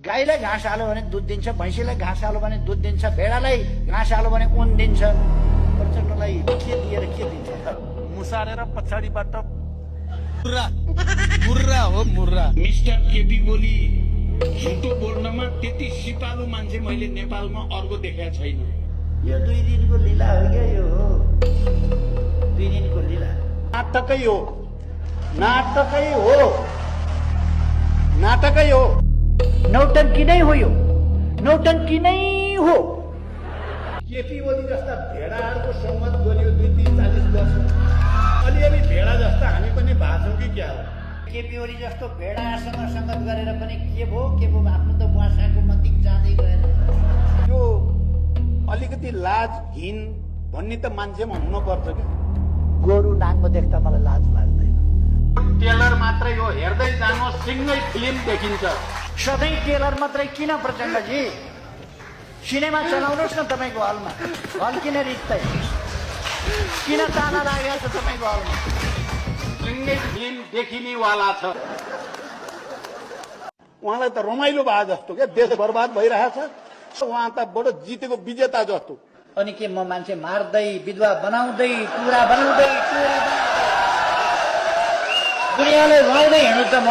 गाईलाई घाँस हाल्यो भने दुध दिन्छ, भैँसीलाई घाँस हाल्यो भने दुध दिन्छ, भेडालाई घाँस हाल्यो भने ऊन दिन्छ। प्रचण्डलाई के दिएर के दिन्छ त? मुसारेर पछाडिबाट मुर्रा हो मुर्रा। मिस्टर केपी ओली झुटो बोल्नमा त्यति सिपालु मान्छे मैले नेपालमा अर्को देखेको छैन। यो 2 दिनको लीला हो क्या, यो 2 दिनको लीला। नाटकै हो, नाटकै हो, नाटकै हो, नौटंकी नै हो, यो नौटंकी नै हो। केपी ओली जस्ता भेडाहरूको संगत गरियो 2-3-40 वर्ष। अलिअलि भेडा जस्ता हामी पनि भाछौँ कि क्या हो? केपी ओली जस्तो भेडासँग संगत गरेर पनि के भयो आफ्नो त बुवासाको मतिक जाँदै गएर। यो अलिकति लाज घिन भन्ने त मान्छेमा हुनुपर्छ क्या। गोरु नाङ्गो देख्दा मलाई लाज लाग्दैन। टेलर मात्रै हो, हेर्दै जानु सिङ्गै फिल्म देखिन्छ। सधैँ टेलर मात्रै किन प्रचण्डजी? सिनेमा चलाउनुहोस् न तपाईँको हलमा। हल किन रित्तै? किन ताला लागेको छ तपाईँको हलमा? सिङ्गै फिल्म देखिनेवाला छ। उहाँलाई त रमाइलो भए जस्तो क्या, देश बर्बाद भइरहेछ। उहाँ त बडो जितेको विजेता जस्तो। अनि के म मान्छे मार्दै, विधवा बनाउँदै, पुरा बनाउँदै, दुनियाँलाई रुवाउँदै हिँड्नु त म?